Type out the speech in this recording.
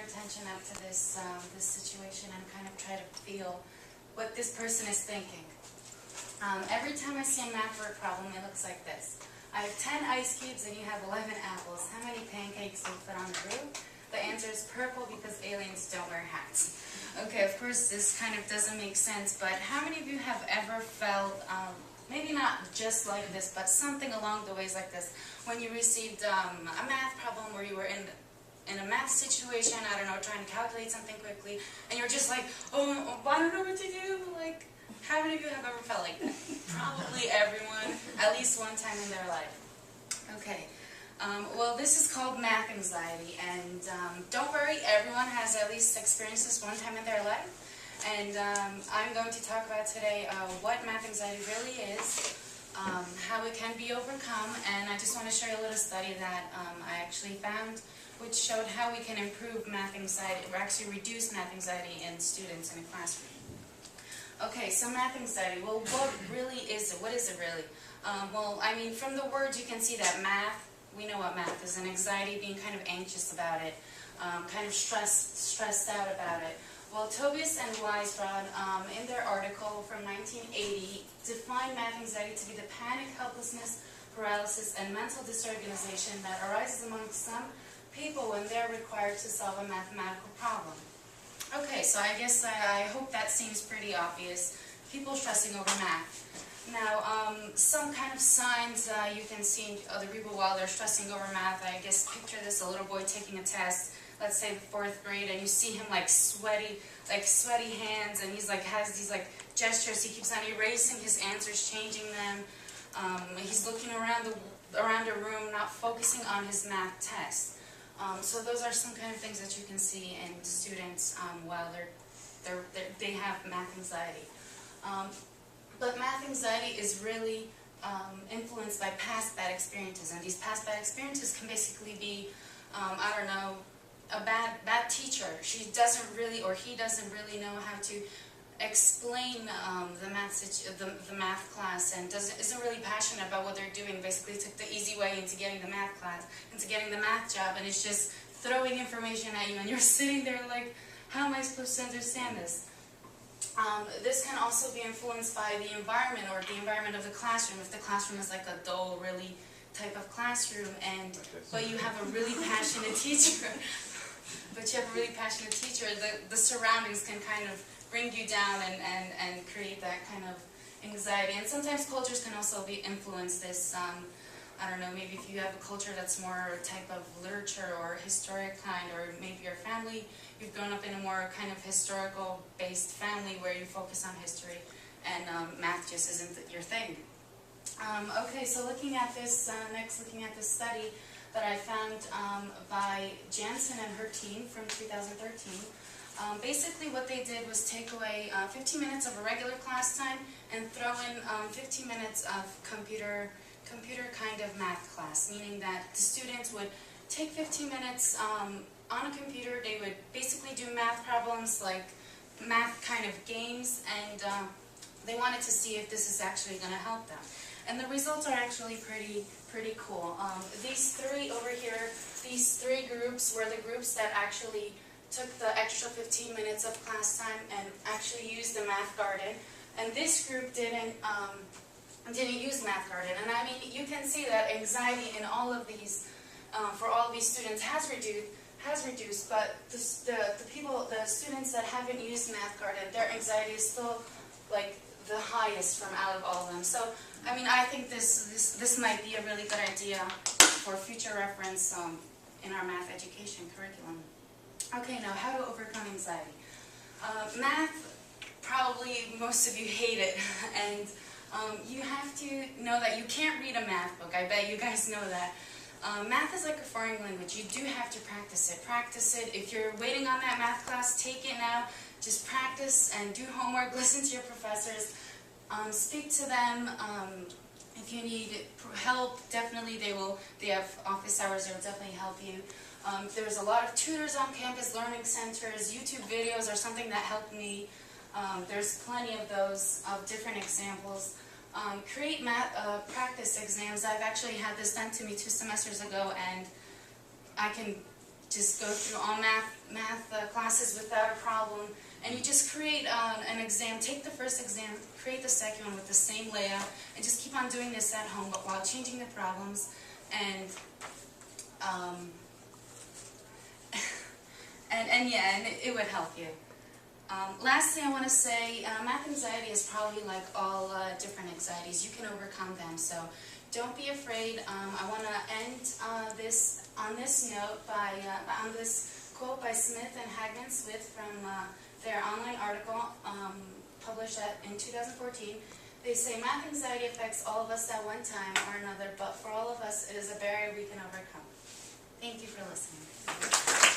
attention up to this, this situation and kind of try to feel what this person is thinking. Every time I see a math word problem, it looks like this. I have 10 ice cubes and you have 11 apples. How many pancakes do you put on the roof? The answer is purple because aliens don't wear hats. Okay, of course this kind of doesn't make sense, but how many of you have ever felt, maybe not just like this, but something along the ways like this, when you received a math problem where you were in a math situation, I don't know, trying to calculate something quickly, and you're just like, oh, I don't know what to do, like, how many of you have ever felt like that? Probably everyone, at least one time in their life. Okay, well this is called math anxiety, and don't worry, everyone has at least experienced this one time in their life, and I'm going to talk about today what math anxiety really is, how it can be overcome, and I just want to show you a little study that I actually found, which showed how we can improve math anxiety, or actually reduce math anxiety in students in a classroom. Okay, so math anxiety, well what really is it? What is it really? Well, I mean, from the words you can see that math, we know what math is, and anxiety, being kind of anxious about it, kind of stressed out about it. Well, Tobias and Weisbrod, in their article from 1980, defined math anxiety to be the panic, helplessness, paralysis, and mental disorganization that arises among some people when they're required to solve a mathematical problem. Okay, so I guess I hope that seems pretty obvious. People stressing over math. Now, some kind of signs you can see in other people while they're stressing over math. I guess picture this: a little boy taking a test, let's say the 4th grade, and you see him like sweaty hands, and he's like has these like gestures. He keeps on erasing his answers, changing them. He's looking around a room, not focusing on his math test. So those are some kind of things that you can see in students while they have math anxiety. But math anxiety is really influenced by past bad experiences, and these past bad experiences can basically be, I don't know, a bad teacher. She doesn't really, or he doesn't really know how to explain the math class, and isn't really passionate about what they're doing. Basically took the easy way into getting the math class, into getting the math job, and it's just throwing information at you, and you're sitting there like, how am I supposed to understand this? This can also be influenced by the environment, or the environment of the classroom. If the classroom is like a dull, really type of classroom, but you have a really passionate teacher, the surroundings can kind of bring you down and create that kind of anxiety. And sometimes cultures can also be influence this. I don't know, maybe if you have a culture that's more type of literature or historic kind, or maybe your family, you've grown up in a more kind of historical based family where you focus on history, and math just isn't your thing. Okay, so looking at this, looking at this study that I found by Jansen and her team from 2013. Basically what they did was take away 15 minutes of a regular class time and throw in 15 minutes of computer kind of math class, meaning that the students would take 15 minutes on a computer. They would basically do math problems, like math kind of games, and they wanted to see if this is actually going to help them. And the results are actually pretty cool. These three over here, these three groups were the groups that actually took the extra 15 minutes of class time and actually used the Math Garden. And this group didn't use Math Garden. And I mean, you can see that anxiety in all of these, for all of these students has reduced, but the students that haven't used Math Garden, their anxiety is still like the highest from out of all of them. So, I mean, I think this might be a really good idea for future reference in our math education curriculum. Okay, now how to overcome anxiety. Math, probably most of you hate it, and you have to know that you can't read a math book. I bet you guys know that. Math is like a foreign language. You do have to practice it. Practice it. If you're waiting on that math class, take it now. Just practice and do homework. Listen to your professors. Speak to them. If you need help, definitely they have office hours. They will definitely help you. There's a lot of tutors on campus, learning centers, YouTube videos are something that helped me. There's plenty of those, of different examples. Create math practice exams. I've actually had this done to me 2 semesters ago, and I can just go through all math classes without a problem, and you just create an exam, take the first exam, create the second one with the same layout, and just keep on doing this at home, but while changing the problems, and it would help you. Lastly, I want to say math anxiety is probably like all different anxieties. You can overcome them, so don't be afraid. I want to end this on this note by on this quote by Smith and Hagman Smith from their online article published in 2014. They say math anxiety affects all of us at one time or another, but for all of us, it is a barrier we can overcome. Thank you for listening.